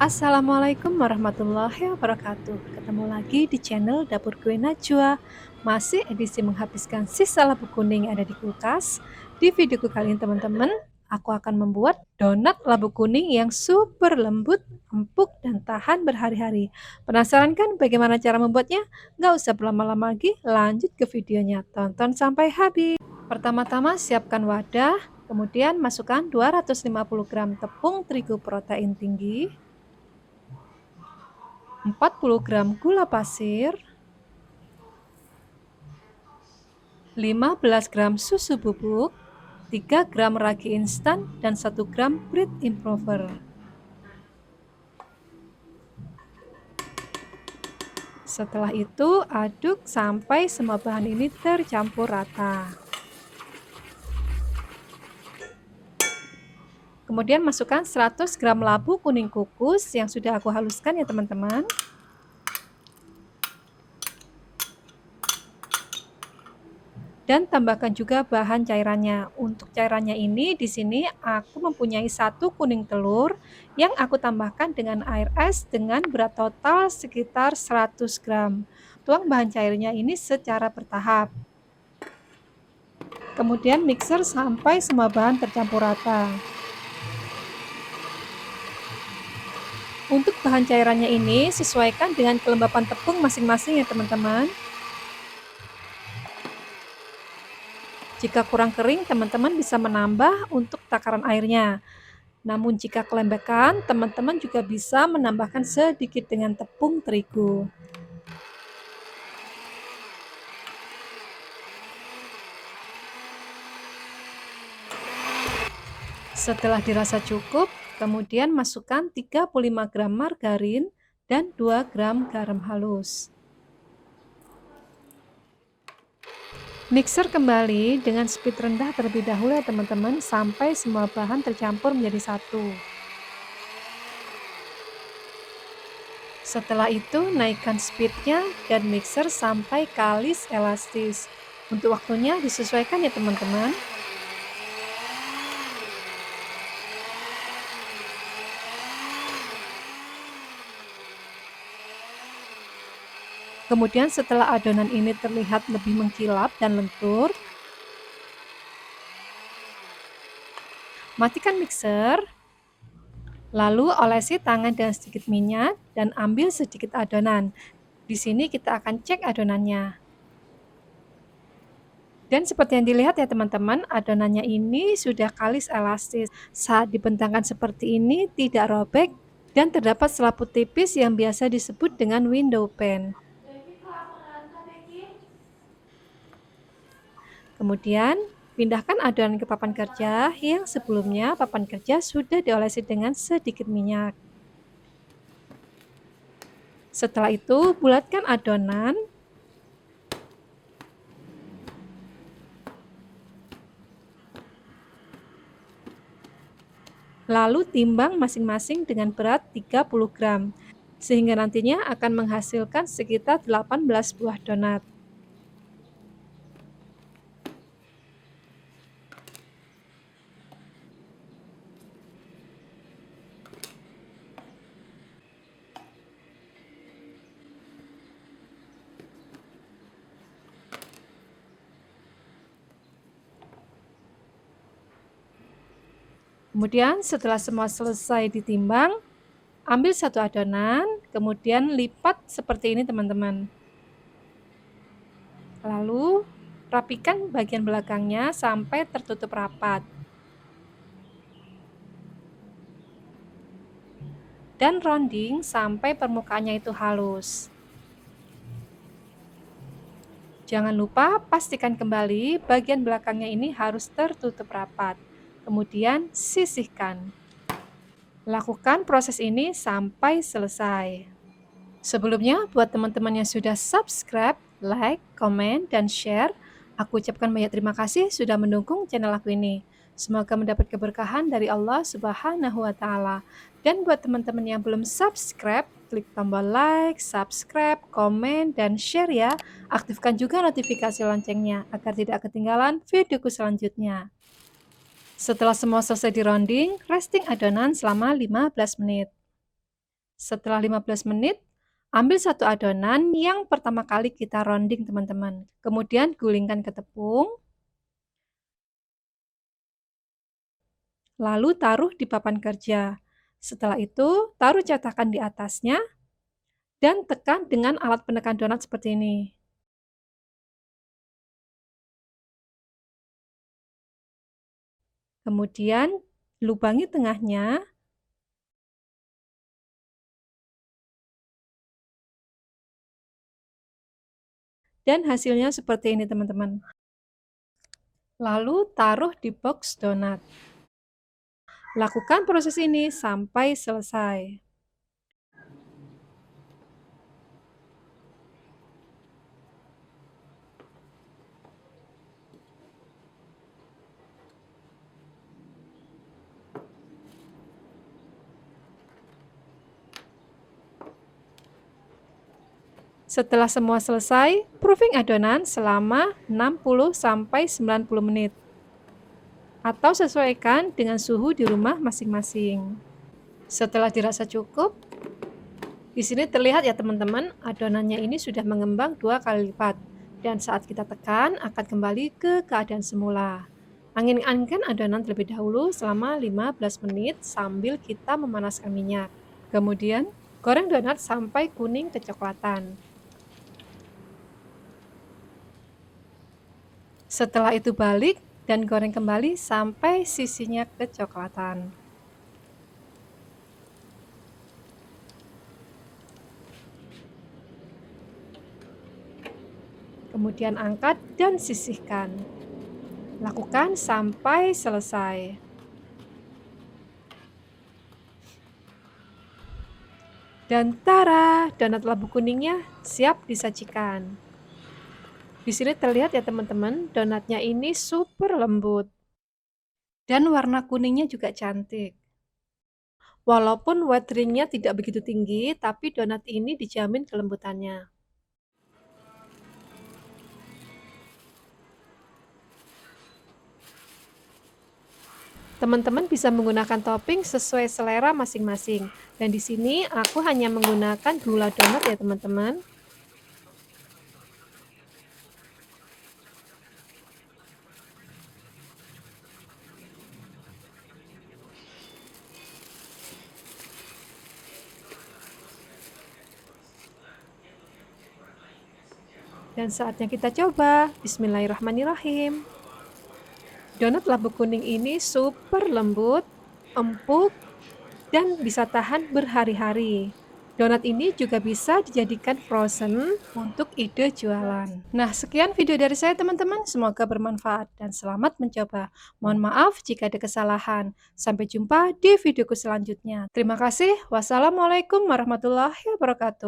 Assalamualaikum warahmatullahi wabarakatuh. Ketemu lagi di channel Dapur Kue Najwa. Masih edisi menghabiskan sisa labu kuning yang ada di kulkas. Di videoku kali ini teman-teman, aku akan membuat donat labu kuning yang super lembut, empuk, dan tahan berhari-hari. Penasaran kan bagaimana cara membuatnya? Nggak usah berlama-lama lagi, lanjut ke videonya. Tonton sampai habis. Pertama-tama siapkan wadah, kemudian masukkan 250 gram tepung terigu protein tinggi, 40 gram gula pasir, 15 gram susu bubuk, 3 gram ragi instan, dan 1 gram bread improver. Setelah itu, aduk sampai semua bahan ini tercampur rata. Kemudian masukkan 100 gram labu kuning kukus yang sudah aku haluskan ya teman-teman. Dan tambahkan juga bahan cairannya. Untuk cairannya ini di sini aku mempunyai 1 kuning telur yang aku tambahkan dengan air es dengan berat total sekitar 100 gram. Tuang bahan cairnya ini secara bertahap. Kemudian mixer sampai semua bahan tercampur rata. Untuk bahan cairannya ini sesuaikan dengan kelembapan tepung masing-masing ya teman-teman. Jika kurang kering, teman-teman bisa menambah untuk takaran airnya. Namun jika kelembekan, teman-teman juga bisa menambahkan sedikit dengan tepung terigu. Setelah dirasa cukup, kemudian masukkan 35 gram margarin dan 2 gram garam halus. Mixer kembali dengan speed rendah terlebih dahulu ya teman-teman, sampai semua bahan tercampur menjadi satu. Setelah itu naikkan speednya dan mixer sampai kalis elastis. Untuk waktunya disesuaikan ya teman-teman. Kemudian setelah adonan ini terlihat lebih mengkilap dan lentur, matikan mixer, lalu olesi tangan dengan sedikit minyak dan ambil sedikit adonan. Di sini kita akan cek adonannya. Dan seperti yang dilihat ya teman-teman, adonannya ini sudah kalis elastis. Saat dibentangkan seperti ini tidak robek dan terdapat selaput tipis yang biasa disebut dengan window pane. Kemudian, pindahkan adonan ke papan kerja yang sebelumnya papan kerja sudah diolesi dengan sedikit minyak. Setelah itu, bulatkan adonan. Lalu timbang masing-masing dengan berat 30 gram, sehingga nantinya akan menghasilkan sekitar 18 buah donat. Kemudian setelah semua selesai ditimbang, ambil satu adonan, kemudian lipat seperti ini teman-teman. Lalu rapikan bagian belakangnya sampai tertutup rapat. Dan rounding sampai permukaannya itu halus. Jangan lupa pastikan kembali bagian belakangnya ini harus tertutup rapat. Kemudian sisihkan. Lakukan proses ini sampai selesai. Sebelumnya, buat teman-teman yang sudah subscribe, like, komen, dan share, aku ucapkan banyak terima kasih sudah mendukung channel aku ini. Semoga mendapat keberkahan dari Allah Subhanahu wa Ta'ala. Dan buat teman-teman yang belum subscribe, klik tombol like, subscribe, komen, dan share ya. Aktifkan juga notifikasi loncengnya agar tidak ketinggalan videoku selanjutnya. Setelah semua selesai di rounding, resting adonan selama 15 menit. Setelah 15 menit, ambil satu adonan yang pertama kali kita rounding teman-teman. Kemudian gulingkan ke tepung, lalu taruh di papan kerja. Setelah itu, taruh cetakan di atasnya dan tekan dengan alat penekan donat seperti ini. Kemudian, lubangi tengahnya. Dan hasilnya seperti ini teman-teman. Lalu taruh di box donat. Lakukan proses ini sampai selesai. Setelah semua selesai, proofing adonan selama 60-90 menit. Atau sesuaikan dengan suhu di rumah masing-masing. Setelah dirasa cukup, di sini terlihat ya teman-teman, adonannya ini sudah mengembang 2 kali lipat. Dan saat kita tekan, akan kembali ke keadaan semula. Angin-anginkan adonan terlebih dahulu selama 15 menit sambil kita memanaskan minyak. Kemudian, goreng donat sampai kuning kecoklatan. Setelah itu balik dan goreng kembali sampai sisinya kecoklatan. Kemudian angkat dan sisihkan. Lakukan sampai selesai. Dan tara, donat labu kuningnya siap disajikan. Di sini terlihat ya teman-teman, donatnya ini super lembut. Dan warna kuningnya juga cantik. Walaupun wateringnya tidak begitu tinggi, tapi donat ini dijamin kelembutannya. Teman-teman bisa menggunakan topping sesuai selera masing-masing. Dan di sini aku hanya menggunakan gula donat ya teman-teman. Dan saatnya kita coba. Bismillahirrahmanirrahim. Donat labu kuning ini super lembut, empuk, dan bisa tahan berhari-hari. Donat ini juga bisa dijadikan frozen untuk ide jualan. Nah, sekian video dari saya teman-teman. Semoga bermanfaat dan selamat mencoba. Mohon maaf jika ada kesalahan. Sampai jumpa di videoku selanjutnya. Terima kasih. Wassalamualaikum warahmatullahi wabarakatuh.